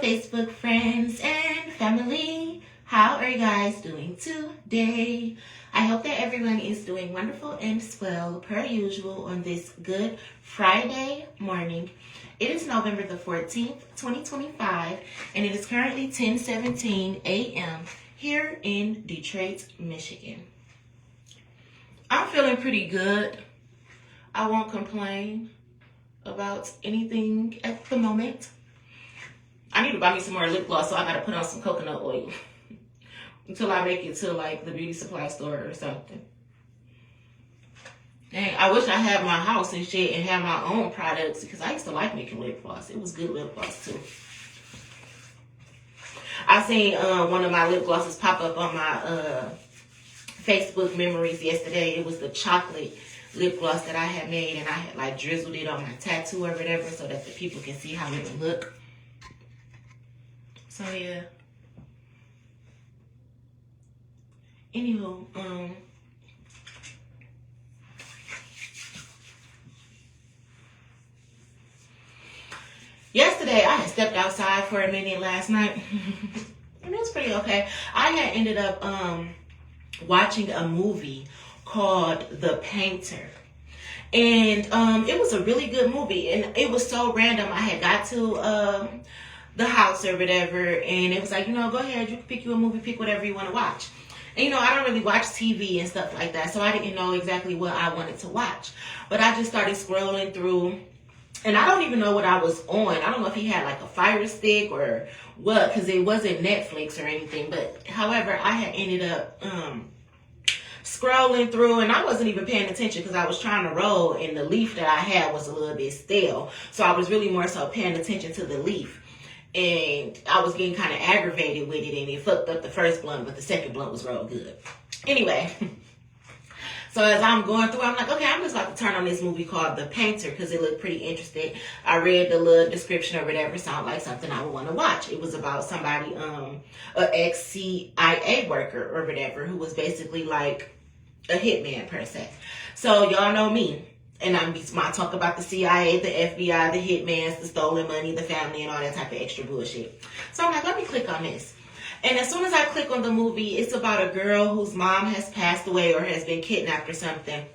Facebook friends and family. How are you guys doing today? I hope that everyone is doing wonderful and swell per usual on this good Friday morning. It is November the 14th, 2025, and it is currently 10:17 a.m. here in Detroit, Michigan. I'm feeling pretty good. I won't complain about anything at the moment. I need to buy me some more lip gloss, so I gotta put on some coconut oil until I make it to like the beauty supply store or something. Dang, I wish I had my house and shit and had my own products because I used to like making lip gloss. It was good lip gloss too. I seen one of my lip glosses pop up on my Facebook memories yesterday. It was the chocolate lip gloss that I had made, and I had like drizzled it on my tattoo or whatever so that the people can see how it would look. So yeah. Anywho, yesterday I had stepped outside for a minute last night, and it was pretty okay. I had ended up watching a movie called The Painter. And it was a really good movie, and it was so random. I had got to the house or whatever, and it was like, go ahead, you can pick you a movie, pick whatever you want to watch. And I don't really watch TV and stuff like that, so I didn't know exactly what I wanted to watch. But I just started scrolling through, and I don't even know what I was on. I don't know if he had like a Fire Stick or what, because it wasn't Netflix or anything. But however, I had ended up scrolling through, and I wasn't even paying attention because I was trying to roll, and the leaf that I had was a little bit stale. So I was really more so paying attention to the leaf. And I was getting kind of aggravated with it, and it fucked up the first blunt, but the second blunt was real good. Anyway, so as I'm going through, I'm like, okay, I'm just about to turn on this movie called The Painter because it looked pretty interesting. I read the little description or whatever, sounded like something I would want to watch. It was about somebody, an ex-CIA worker or whatever, who was basically like a hitman per se. So y'all know me. And I talk about the CIA, the FBI, the hitmans, the stolen money, the family, and all that type of extra bullshit. So I'm like, let me click on this. And as soon as I click on the movie, it's about a girl whose mom has passed away or has been kidnapped or something.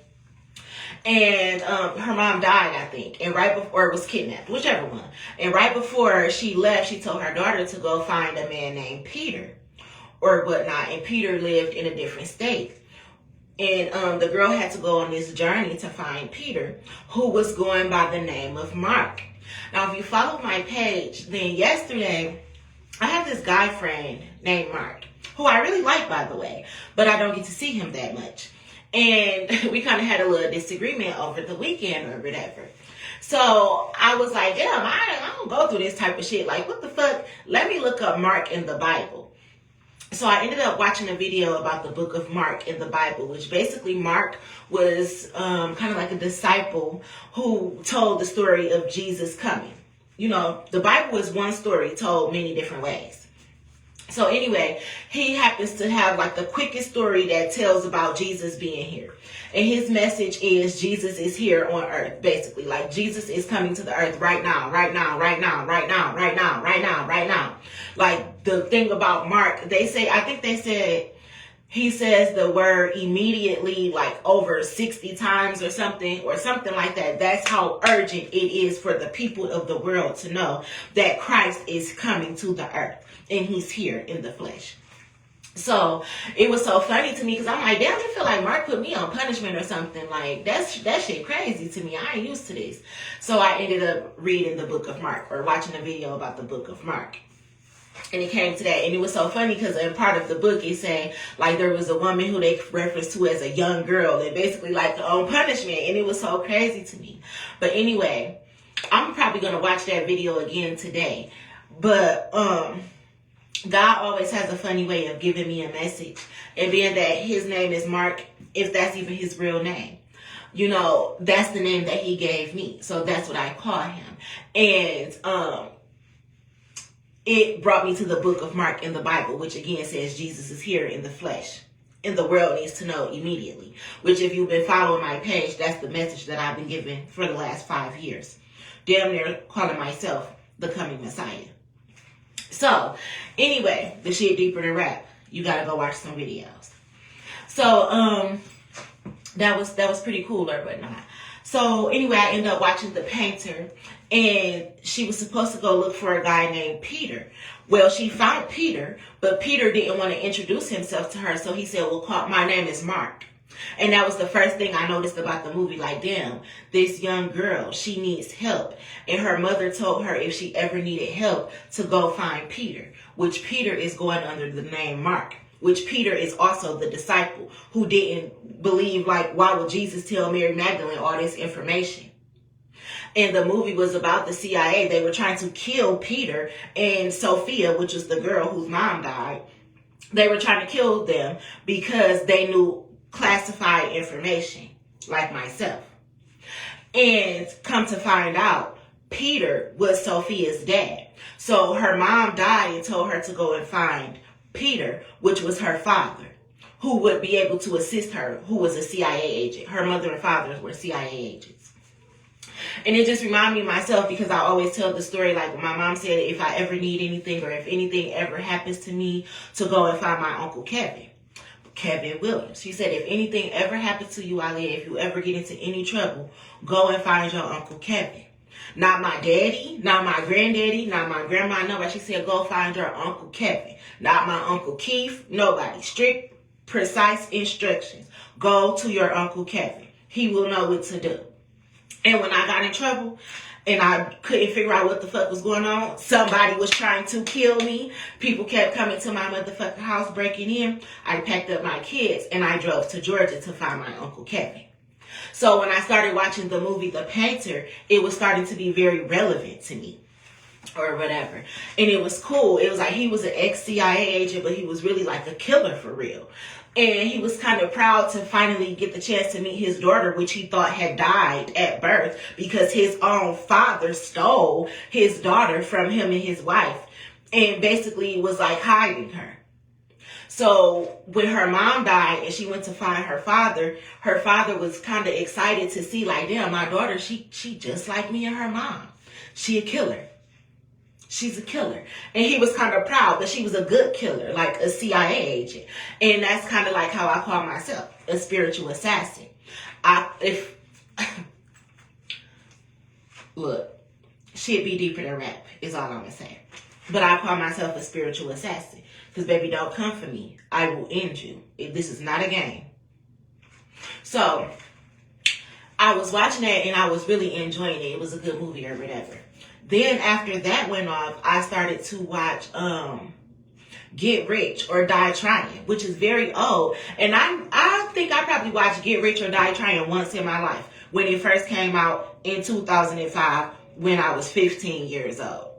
And her mom died, I think. And right before, it was kidnapped, whichever one. And right before she left, she told her daughter to go find a man named Peter or whatnot. And Peter lived in a different state. And the girl had to go on this journey to find Peter, who was going by the name of Mark. Now, if you follow my page, then yesterday, I have this guy friend named Mark, who I really like, by the way, but I don't get to see him that much. And we kind of had a little disagreement over the weekend or whatever. So I was like, damn, I don't go through this type of shit. Like, what the fuck? Let me look up Mark in the Bible. So I ended up watching a video about the book of Mark in the Bible, which basically Mark was kind of like a disciple who told the story of Jesus coming. The Bible is one story told many different ways. So anyway, he happens to have like the quickest story that tells about Jesus being here. And his message is Jesus is here on earth, basically. Like Jesus is coming to the earth right now, right now, right now, right now, right now, right now, right now. Like the thing about Mark, he says the word immediately like over 60 times or something like that. That's how urgent it is for the people of the world to know that Christ is coming to the earth and he's here in the flesh. So it was so funny to me because I'm like, damn, I feel like Mark put me on punishment or something. Like that shit crazy to me. I ain't used to this. So I ended up reading the book of Mark or watching a video about the book of Mark. And it came to that, and it was so funny because in part of the book it said like there was a woman who they referenced to as a young girl and basically like her own punishment, and it was so crazy to me. But anyway, I'm probably gonna watch that video again today. But God always has a funny way of giving me a message, and being that his name is Mark, if that's even his real name, that's the name that he gave me, so that's what I call him. And it brought me to the book of Mark in the Bible, which again says Jesus is here in the flesh. And the world needs to know immediately. Which if you've been following my page, that's the message that I've been giving for the last 5 years. Damn near calling myself the coming Messiah. So, anyway, the shit deeper than rap. You gotta go watch some videos. So, that was pretty cool or whatnot. So, anyway, I ended up watching The Painter, and she was supposed to go look for a guy named Peter. Well, she found Peter, but Peter didn't want to introduce himself to her, so he said, well, my name is Mark. And that was the first thing I noticed about the movie. Like, damn, this young girl, she needs help. And her mother told her if she ever needed help to go find Peter, which Peter is going under the name Mark, which Peter is also the disciple who didn't believe, like, why would Jesus tell Mary Magdalene all this information? And the movie was about the CIA. They were trying to kill Peter and Sophia, which was the girl whose mom died. They were trying to kill them because they knew classified information, like myself. And come to find out, Peter was Sophia's dad. So her mom died and told her to go and find Peter, which was her father, who would be able to assist her, who was a CIA agent. Her mother and father were CIA agents. And it just reminded me of myself, because I always tell the story, like my mom said, if I ever need anything or if anything ever happens to me, to go and find my Uncle Kevin Williams. She said, if anything ever happens to you, Aaliyah, if you ever get into any trouble, go and find your Uncle Kevin. Not my daddy, not my granddaddy, not my grandma, nobody. She said, go find your Uncle Kevin. Not my Uncle Keith, nobody. Strict, precise instructions. Go to your Uncle Kevin. He will know what to do. And when I got in trouble and I couldn't figure out what the fuck was going on, somebody was trying to kill me. People kept coming to my motherfucking house, breaking in. I packed up my kids and I drove to Georgia to find my Uncle Kevin. So when I started watching the movie The Painter, it was starting to be very relevant to me, or whatever. And it was cool. It was like he was an ex-CIA agent, but he was really like a killer for real. And he was kind of proud to finally get the chance to meet his daughter, which he thought had died at birth because his own father stole his daughter from him and his wife and basically was like hiding her. So when her mom died and she went to find her father was kind of excited to see, like, damn, my daughter, she just like me and her mom. She a killer. She's a killer. And he was kind of proud, but she was a good killer, like a CIA agent. And that's kind of like how I call myself, a spiritual assassin. Look, shit be deeper than rap, is all I'm going to say. But I call myself a spiritual assassin. Because, baby, don't come for me. I will end you. This is not a game. So, I was watching that and I was really enjoying it. It was a good movie or whatever. Then after that went off, I started to watch Get Rich or Die Trying, which is very old. And I think I probably watched Get Rich or Die Trying once in my life when it first came out in 2005 when I was 15 years old.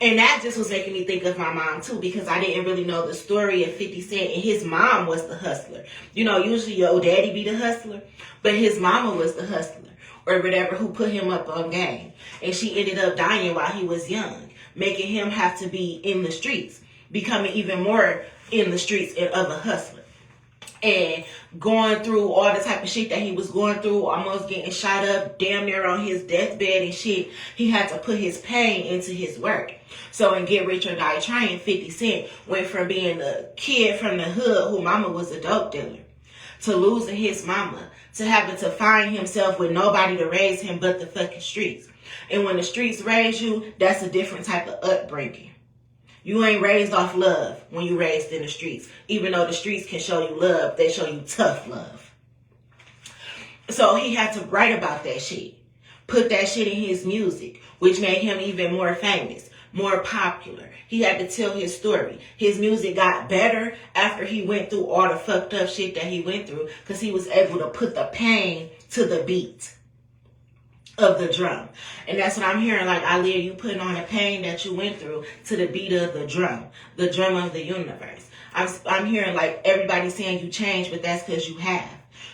And that just was making me think of my mom, too, because I didn't really know the story of 50 Cent, and his mom was the hustler. You know, usually your daddy be the hustler, but his mama was the hustler, or whatever, who put him up on game. And she ended up dying while he was young, making him have to be in the streets, becoming even more in the streets of a hustler. And going through all the type of shit that he was going through, almost getting shot up, damn near on his deathbed and shit, he had to put his pain into his work. So in Get Rich or Die Trying, 50 Cent went from being a kid from the hood who mama was a dope dealer, to losing his mama, to having to find himself with nobody to raise him but the fucking streets. And when the streets raise you, that's a different type of upbringing. You ain't raised off love when you raised in the streets. Even though the streets can show you love, they show you tough love. So he had to write about that shit. Put that shit in his music, which made him even more famous, more popular. He had to tell his story. His music got better after he went through all the fucked up shit that he went through, because he was able to put the pain to the beat of the drum. And that's what I'm hearing, like, Aaliyah, you putting on the pain that you went through to the beat of the drum of the universe. I'm hearing, like, everybody saying you changed, but that's because you have.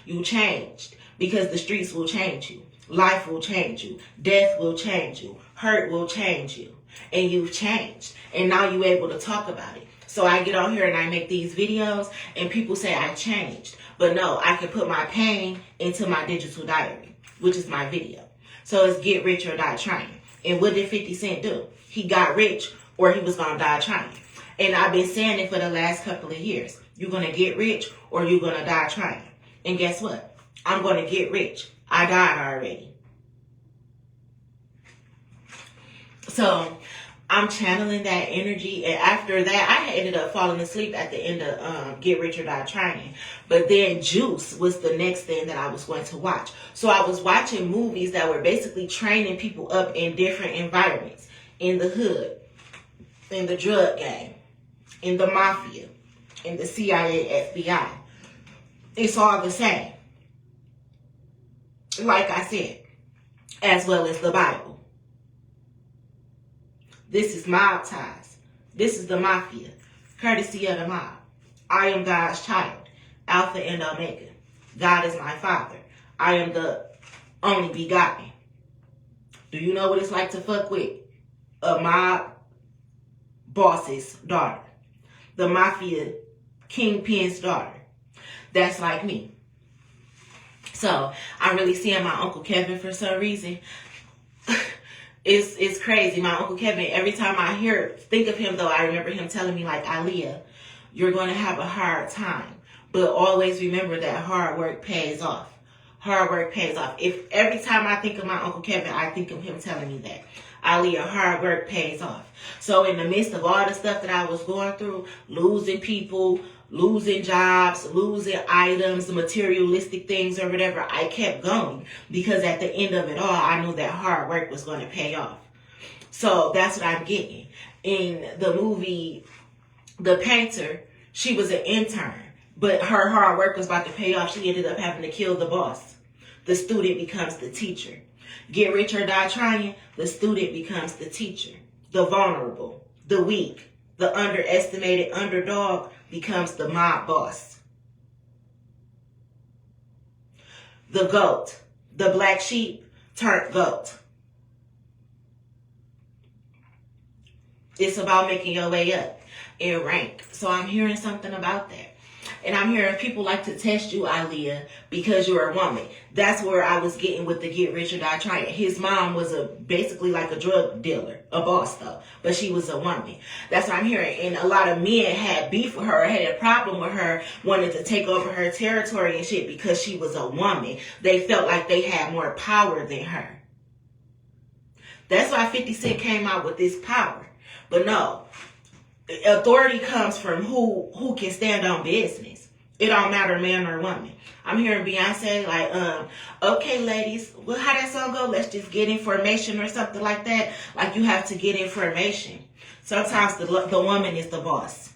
You changed because the streets will change you. Life will change you. Death will change you. Hurt will change you. And you've changed. And now you're able to talk about it. So I get on here and I make these videos and people say I changed. But no, I can put my pain into my digital diary, which is my video. So it's Get Rich or Die Trying. And what did 50 Cent do? He got rich or he was going to die trying. And I've been saying it for the last couple of years. You're going to get rich or you're going to die trying. And guess what? I'm going to get rich. I died already. So I'm channeling that energy. And after that, I ended up falling asleep at the end of Get Rich or Die Trying. But then Juice was the next thing that I was going to watch. So I was watching movies that were basically training people up in different environments. In the hood, in the drug game, in the mafia, in the CIA, FBI. It's all the same. Like I said, as well as the Bible. This is mob ties. This is the mafia, courtesy of the mob. I am God's child, Alpha and Omega. God is my father. I am the only begotten. Do you know what it's like to fuck with a mob boss's daughter? The mafia kingpin's daughter. That's like me. So I'm really seeing my Uncle Kevin for some reason. It's crazy. My Uncle Kevin, every time I think of him though, I remember him telling me like, Aaliyah, you're going to have a hard time. But always remember that hard work pays off. Hard work pays off. If every time I think of my Uncle Kevin, I think of him telling me that. Aaliyah, hard work pays off. So in the midst of all the stuff that I was going through, losing people, losing jobs, losing items, materialistic things or whatever, I kept going because at the end of it all, I knew that hard work was going to pay off. So that's what I'm getting. In the movie, The Painter, she was an intern, but her hard work was about to pay off. She ended up having to kill the boss. The student becomes the teacher. Get Rich or Die Trying, the student becomes the teacher. The vulnerable, the weak, the underestimated underdog becomes the mob boss. The goat, the black sheep turned goat. It's about making your way up in rank. So I'm hearing something about that. And I'm hearing people like to test you, Aaliyah, because you're a woman. That's where I was getting with the Get Rich or Die Trying. His mom was basically like a drug dealer, a boss though, but she was a woman. That's what I'm hearing. And a lot of men had beef with her, had a problem with her, wanted to take over her territory and shit because she was a woman. They felt like they had more power than her. That's why 50 Cent came out with this power. But no, authority comes from who can stand on business. It don't matter man or woman. I'm hearing Beyonce like, okay ladies, well how that song go? Let's just get information or something like that. Like you have to get information. Sometimes the woman is the boss.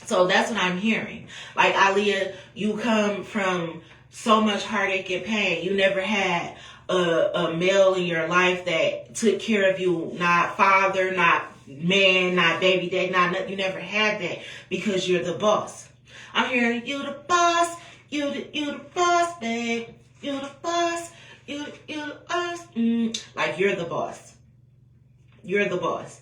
So that's what I'm hearing. Like Aaliyah, you come from so much heartache and pain. You never had a male in your life that took care of you, not father, not man, not baby dad, not nothing. You never had that because you're the boss. I'm hearing you the boss, you the boss, babe, you the boss, you the boss. Like you're the boss. You're the boss.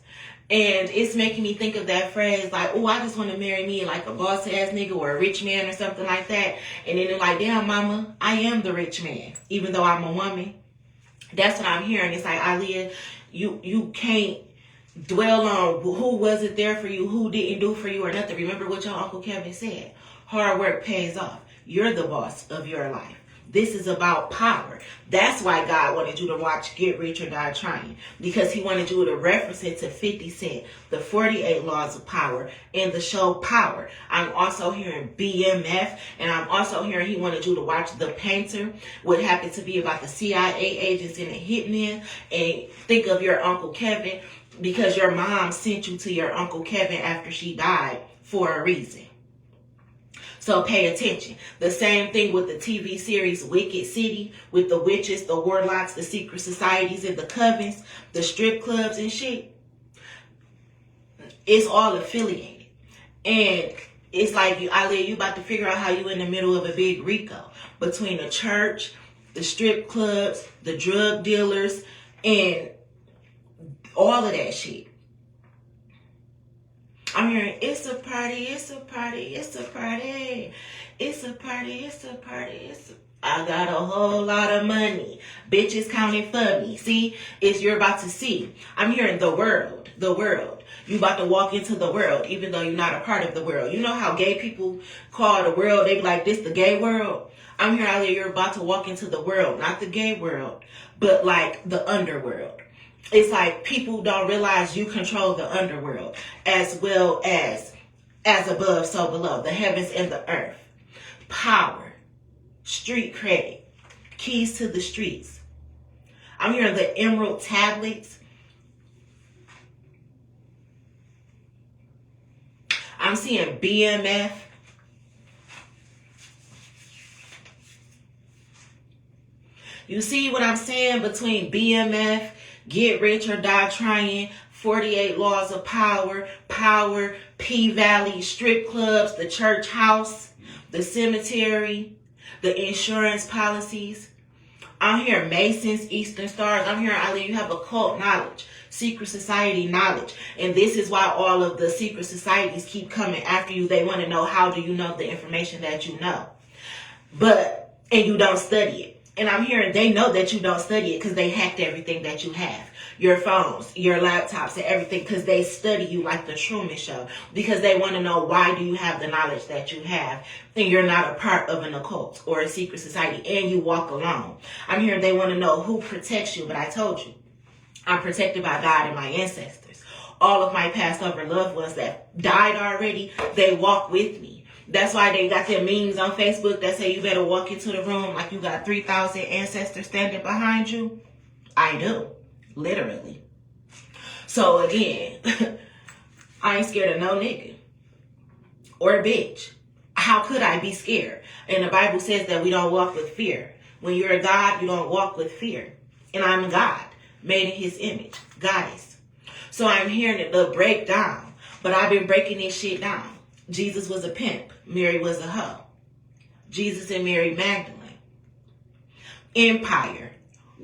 And it's making me think of that phrase like, oh, I just want to marry me like a boss ass nigga or a rich man or something like that. And then they're like, damn mama, I am the rich man, even though I'm a woman. That's what I'm hearing. It's like, Aaliyah, you can't dwell on who wasn't there for you, who didn't do for you or nothing. Remember what your Uncle Kevin said. Hard work pays off. You're the boss of your life. This is about power. That's why God wanted you to watch Get Rich or Die Trying. Because he wanted you to reference it to 50 Cent, the 48 Laws of Power, and the show Power. I'm also hearing BMF, and I'm also hearing he wanted you to watch The Painter, what happened to be about the CIA agents and the hitmen, and think of your Uncle Kevin, because your mom sent you to your Uncle Kevin after she died for a reason. So pay attention. The same thing with the TV series Wicked City, with the witches, the warlocks, the secret societies, and the covens, the strip clubs and shit. It's all affiliated. And it's like, Aaliyah, you about to figure out how you in the middle of a big RICO between the church, the strip clubs, the drug dealers, and all of that shit. I'm hearing, it's a party, it's a party, it's a party, it's a party, it's a party, it's a... I got a whole lot of money. Bitches counting for me. See, you're about to see. I'm hearing the world. The world. You about to walk into the world, even though you're not a part of the world. You know how gay people call the world? They be like, this the gay world. I'm hearing out there you're about to walk into the world. Not the gay world, but like the underworld. It's like people don't realize you control the underworld as well as above, so below. The heavens and the earth. Power. Street credit. Keys to the streets. I'm hearing the emerald tablets. I'm seeing BMF. You see what I'm saying between BMF, Get Rich or Die Trying, 48 Laws of Power, Power, P-Valley, strip clubs, the church house, the cemetery, the insurance policies. I'm hearing Masons, Eastern Stars. I'm hearing either you have occult knowledge, secret society knowledge. And this is why all of the secret societies keep coming after you. They want to know, how do you know the information that you know? And you don't study it. And I'm hearing they know that you don't study it because they hacked everything that you have. Your phones, your laptops, and everything, because they study you like the Truman Show. Because they want to know, why do you have the knowledge that you have and you're not a part of an occult or a secret society and you walk alone. I'm hearing they want to know who protects you, but I told you, I'm protected by God and my ancestors. All of my passed over loved ones that died already, they walk with me. That's why they got their memes on Facebook that say you better walk into the room like you got 3,000 ancestors standing behind you. I do. Literally. So again, I ain't scared of no nigga or bitch. How could I be scared? And the Bible says that we don't walk with fear. When you're a God, you don't walk with fear. And I'm God, made in his image, goddess. So I'm hearing the breakdown, but I've been breaking this shit down. Jesus was a pimp. Mary was a hoe. Jesus and Mary Magdalene. Empire.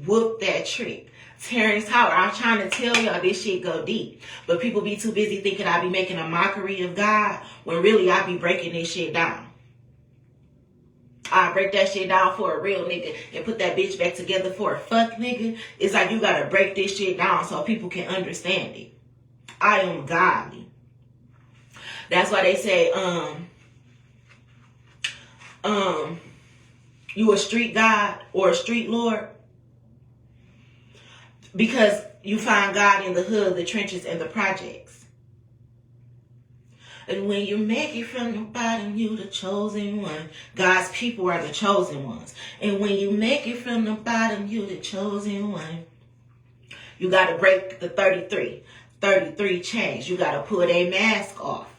Whoop that trick. Terrence Howard. I'm trying to tell y'all this shit go deep. But people be too busy thinking I be making a mockery of God, when really I be breaking this shit down. I break that shit down for a real nigga and put that bitch back together for a fuck nigga. It's like you gotta break this shit down so people can understand it. I am godly. That's why they say, you a street god or a street lord? Because you find God in the hood, the trenches, and the projects. And when you make it from the bottom, you the chosen one. God's people are the chosen ones. And when you make it from the bottom, you the chosen one. You got to break the 33 chains. You got to put a mask off.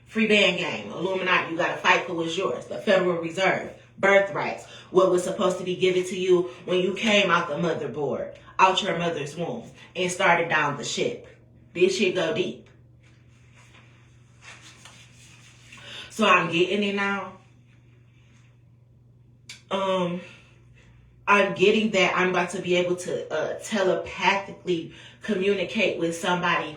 Free band game, Illuminati, you got to fight for what's yours. The Federal Reserve, birthrights, what was supposed to be given to you when you came out the motherboard, out your mother's womb, and started down the ship. This shit go deep. So I'm getting it now. I'm getting that I'm about to be able to telepathically communicate with somebody.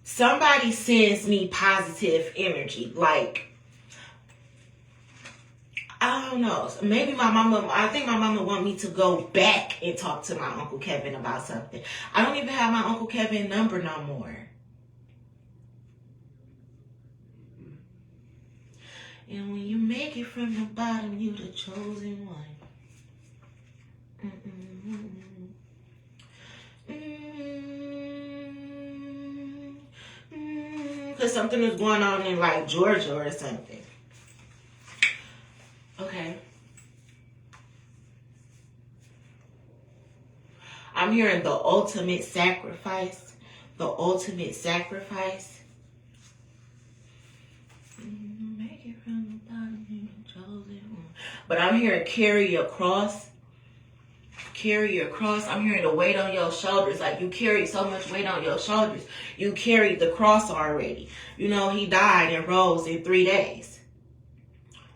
Somebody sends me positive energy. Like, I don't know. Maybe my mama, I think my mama want me to go back and talk to my Uncle Kevin about something. I don't even have my Uncle Kevin number no more. And when you make it from the bottom, you the chosen one. Because something is going on in like Georgia or something. Okay. I'm hearing the ultimate sacrifice. The ultimate sacrifice. Make it from the bottom, you the chosen one. But I'm hearing carry your cross. Carry your cross. I'm hearing the weight on your shoulders. Like you carry so much weight on your shoulders. You carried the cross already. You know, he died and rose in 3 days.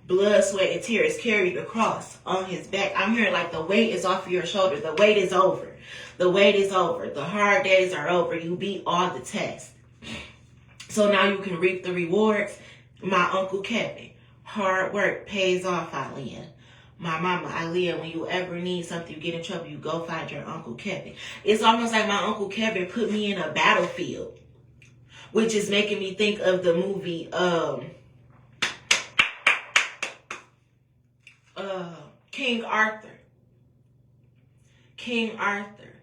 Blood, sweat, and tears carried the cross on his back. I'm hearing like the weight is off of your shoulders. The weight is over. The weight is over. The hard days are over. You beat all the tests. So now you can reap the rewards. My Uncle Kevin. Hard work pays off, Aaliyah. My mama, Aaliyah, when you ever need something, you get in trouble, you go find your Uncle Kevin. It's almost like my Uncle Kevin put me in a battlefield, which is making me think of the movie King Arthur. King Arthur.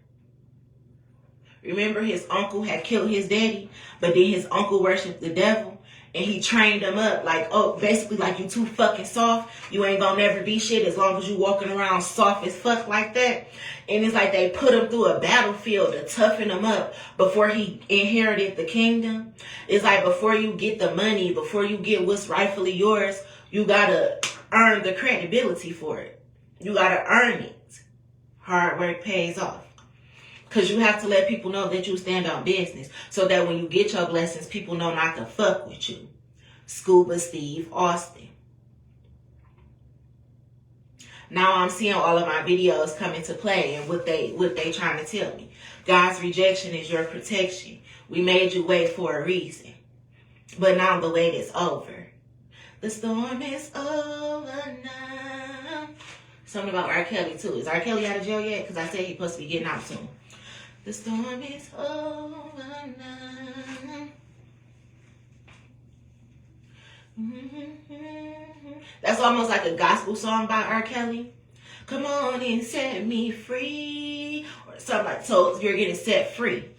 Remember, his uncle had killed his daddy, but then his uncle worshipped the devil. And he trained him up like, oh, basically like, you too fucking soft. You ain't gonna never be shit as long as you walking around soft as fuck like that. And it's like they put him through a battlefield to toughen him up before he inherited the kingdom. It's like before you get the money, before you get what's rightfully yours, you gotta earn the credibility for it. You gotta earn it. Hard work pays off. Because you have to let people know that you stand on business. So that when you get your blessings, people know not to fuck with you. Scuba Steve Austin. Now I'm seeing all of my videos come into play and what they trying to tell me. God's rejection is your protection. We made you wait for a reason. But now the wait is over. The storm is over now. Something about R. Kelly too. Is R. Kelly out of jail yet? Because I said he's supposed to be getting out soon. The storm is over now. That's almost like a gospel song by R. Kelly. Come on and set me free. Or something like, so you're getting set free.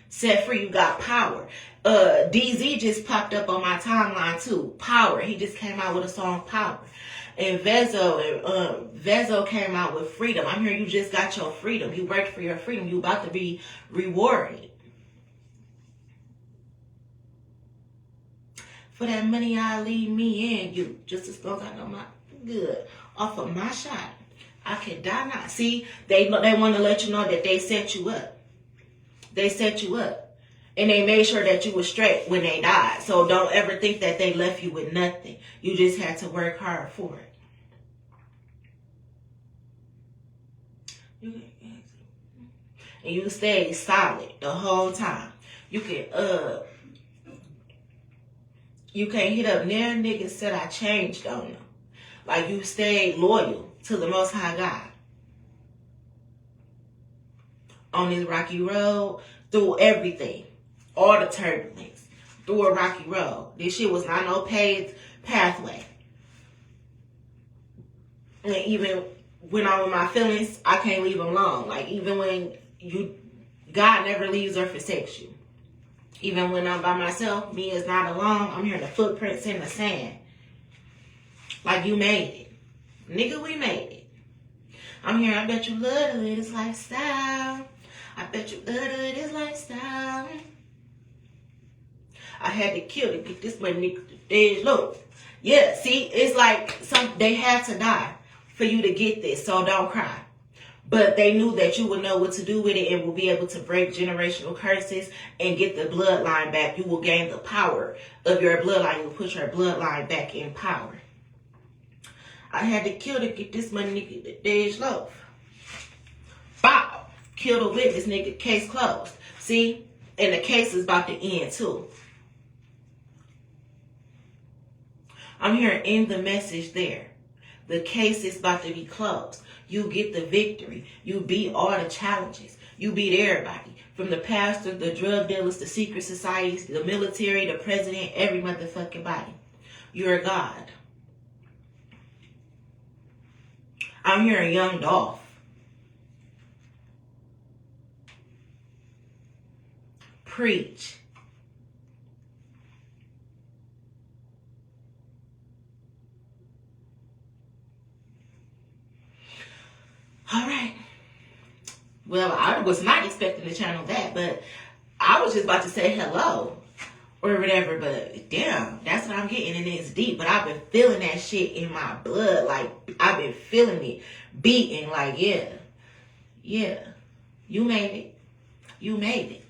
Set free, you got power. DZ just popped up on my timeline too. Power. He just came out with a song, Power. And Vezo came out with Freedom. I'm here, you just got your freedom. You worked for your freedom. You about to be rewarded. For that money, I leave me and you. Just as long as I know my good. Off of my shot, I can die not. See, they want to let you know that they set you up. They set you up. And they made sure that you were straight when they died. So don't ever think that they left you with nothing. You just had to work hard for it. And you stayed solid the whole time. You can't hit up near niggas said I changed on them. Like you stayed loyal to the Most High God. On this rocky road, through everything. All the turbulence. Through a rocky road. This shit was not no paved pathway. And even when I'm with my feelings, I can't leave them alone. Like even when God never leaves or forsakes you. Even when I'm by myself, me is not alone. I'm hearing the footprints in the sand. Like you made it. Nigga, we made it. I'm here, I bet you love to live this lifestyle. I bet you love to live this lifestyle. I had to kill to get this money, nigga. Look. Yeah, see, it's like they had to die for you to get this, so don't cry. But they knew that you would know what to do with it and will be able to break generational curses and get the bloodline back. You will gain the power of your bloodline. You will put your bloodline back in power. I had to kill to get this money, nigga. There's love. Bow. Kill the witness, nigga. Case closed. See? And the case is about to end, too. I'm here in the message there. The case is about to be closed. You get the victory. You beat all the challenges. You beat everybody. From the pastor, the drug dealers, the secret societies, the military, the president, every motherfucking body. You're a God. I'm hearing Young Dolph. Preach. All right. Well, I was not expecting to channel that, but I was just about to say hello or whatever, but damn, that's what I'm getting, and it's deep. But I've been feeling that shit in my blood. Like, I've been feeling it beating. Like, yeah, you made it. You made it.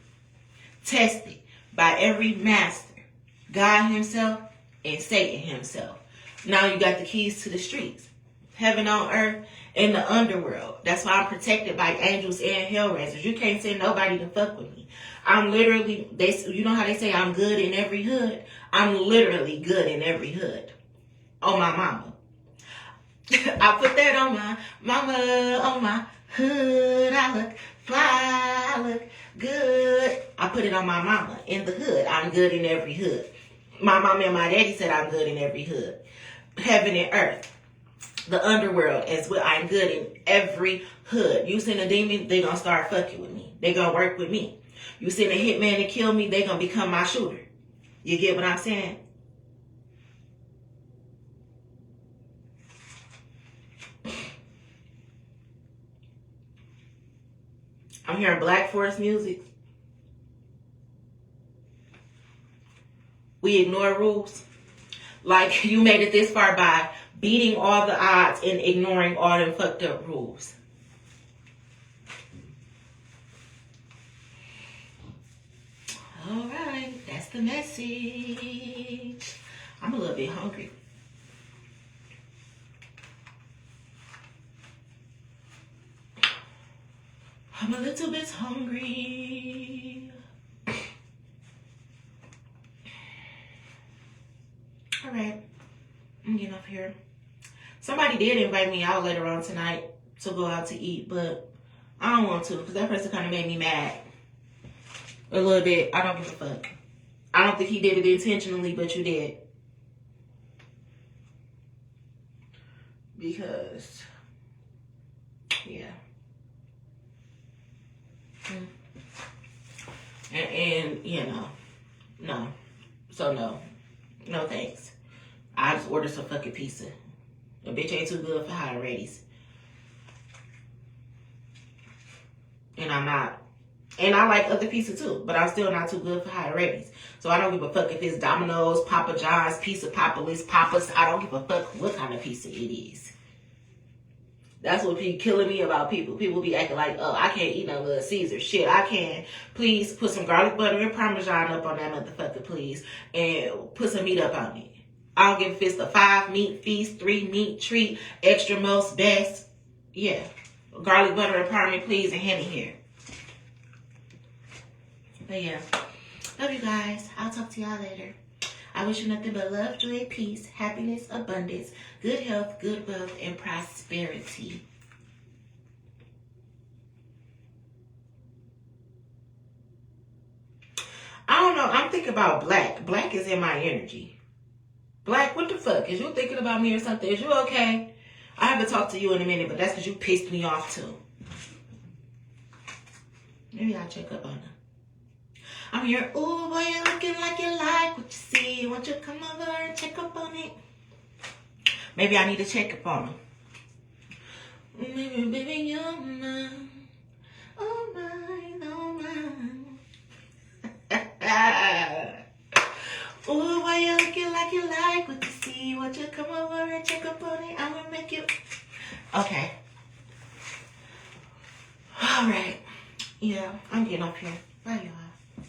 Tested by every master, God himself and Satan himself. Now you got the keys to the streets. Heaven on earth in the underworld. That's why I'm protected by angels and hellraisers. You can't send nobody to fuck with me. I'm literally, you know how they say I'm good in every hood? I'm literally good in every hood. On my mama. I put that on my mama, on my hood. I look fly, I look good. I put it on my mama in the hood. I'm good in every hood. My mama and my daddy said I'm good in every hood. Heaven and earth. The underworld as well. I'm good in every hood. You send a demon, they gonna start fucking with me. They gonna work with me. You send a hitman to kill me, they gonna become my shooter. You get what I'm saying? I'm hearing Black Forest music. We ignore rules. Like you made it this far by beating all the odds and ignoring all them fucked up rules. All right, that's the message. I'm a little bit hungry. I'm a little bit hungry. All right, I'm getting up here. Somebody did invite me out later on tonight to go out to eat, but I don't want to because that person kind of made me mad. A little bit. I don't give a fuck. I don't think he did it intentionally, but you did. Because, yeah. And you know, no. So no. No thanks. I just ordered some fucking pizza. A bitch ain't too good for high ratings. And I'm not. And I like other pizza too, but I'm still not too good for high ratings. So I don't give a fuck if it's Domino's, Papa John's, Pizza Papalis, Papa's. I don't give a fuck what kind of pizza it is. That's what be killing me about people. People be acting like, oh, I can't eat no Little Caesar. Shit, I can. Please put some garlic butter and Parmesan up on that motherfucker, please. And put some meat up on it. I don't give a if it's a 5 meat feast, 3 meat treat, extra most best. Yeah. Garlic butter and Parmesan, please, and Henny here. But yeah. Love you guys. I'll talk to y'all later. I wish you nothing but love, joy, peace, happiness, abundance, good health, good wealth, and prosperity. I don't know. I'm thinking about Black. Black is in my energy. Black, what the fuck? Is you thinking about me or something? Is you okay? I haven't talked to you in a minute, but that's because you pissed me off too. Maybe I'll check up on her. I'm here. Ooh, boy, you're looking like you like what you see. Won't you come over and check up on it? Maybe I need to check up on him. Maybe, baby, you're mine. Oh, mine, oh, mine. Ooh, boy, you're looking like you like what you see. Won't you come over and check up on it? I'm gonna make you. Okay. All right. Yeah, I'm getting up here. Bye, y'all.